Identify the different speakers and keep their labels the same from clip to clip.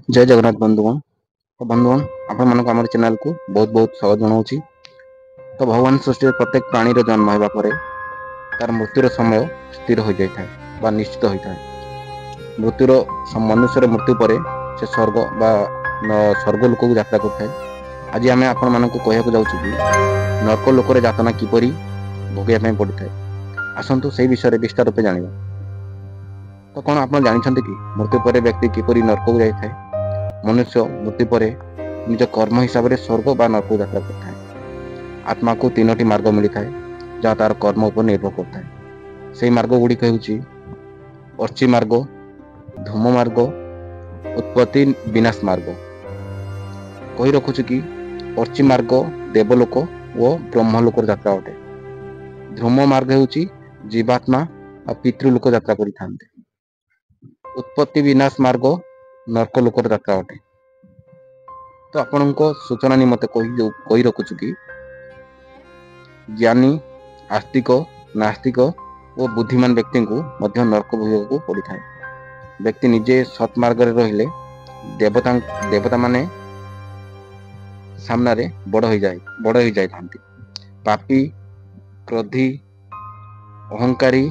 Speaker 1: जय जगन्नाथ बंधुगण। तो बंधुगण आपण मानक आम चैनल को बहुत बहुत स्वागत जनाऊँगी। तो भगवान सृष्टि प्रत्येक प्राणी जन्म होगा पर तार मृत्युर समय स्थिर हो जाए बा निश्चित होता है। मृत्युर मनुष्य मृत्यु पर से स्वर्ग बा स्वर्ग लोक को यात्रा करता है। आज आम आपण मानक कहूँ जाऊँ कि नरक लोक यातना किपरि भोगैया पड़ता है। आसतु से विषय विस्तार रूपे जाना। तो कौन आप जानते कि मृत्यु पर व्यक्ति किपरि नरक को जाए? मनुष्य मृत्यु पर निज कर्म हिसाब से स्वर्ग बा नरक को यात्रा करता है। आत्मा को तीनोटी मार्ग मिलता है जहाँ तार कर्म पर निर्भर करता है। से मार्ग गुड़िक अर्ची मार्ग, धूम मार्ग, उत्पत्ति विनाश मार्ग। कही रखुचु कि अर्ची मार्ग देवलोक और ब्रह्मलोक यात्रा अटे। ध्रुम मार्ग होउची जीवात्मा और पितृलोक यात्रा करिथां। उत्पत्ति विनाश मार्ग नरक लोक यात्रा अटे। तो आपण सूचना निमते कही रखुचु कि ज्ञानी, आस्तिक, नास्तिक और बुद्धिमान व्यक्ति को मध्य नरक भोग को पड़ी था। व्यक्ति निजे सत्मार्ग रहिले देवता माने सामने बड़ हो जाए। पापी, क्रोधी, अहंकारी,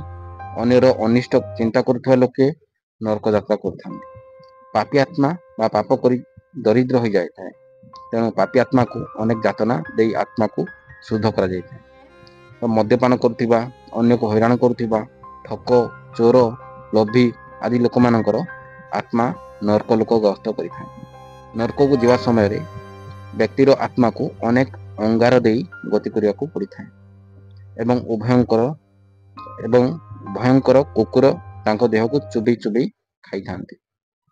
Speaker 1: अन्यर अनिष्ट चिंता करुवा लोके नरक यात्रा करते। पापी आत्मा बा पाप करी दरिद्र हो जाए। तेणु पापी आत्मा को अनेक जातना दे आत्मा को शुद्ध कर। तो मद्यपान करुवा, अन्य को हैरान करुवा, ठक, चोर, लोभी आदि लोक मानकर आत्मा नरक लोक गस्त करिଥାଏ। नरक को जीवा समय व्यक्तिर आत्मा को अनेक अंगार दे गति करने को पड़ी था। एवं भयंकर कुकुर तांको देह को चुबी चुबी खाई थांती।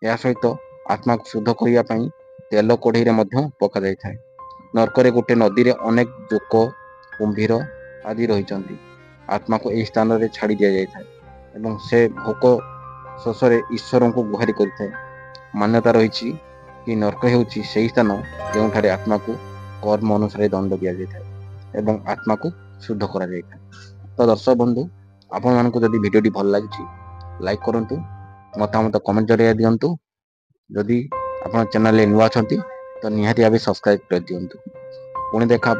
Speaker 1: या सहित आत्मा को शुद्ध करने तेल कढ़ई पका जाए। नरक गोटे नदी रे अनेक जोक, कुंभीर आदि रही। आत्मा को यही स्थान रे छाड़ी दि जाए एवं से भोक शोषे ईश्वर को गुहारि करिଥାଏ। मान्यता रही कि नरक हेउची से स्थान जो आत्मा को कर्म अनुसार दंड दि जाए एवं आत्मा को शुद्ध करा जाए। तो दर्शक बंधु, आपण मानक जदि वीडियो भल लगी लाइक करंतु, मतामत कमेंट जरिए दिंतु। जदि आप चैनल नुआ तो निहाती भाव सब्सक्राइब कर दिंतु। पुणी देखा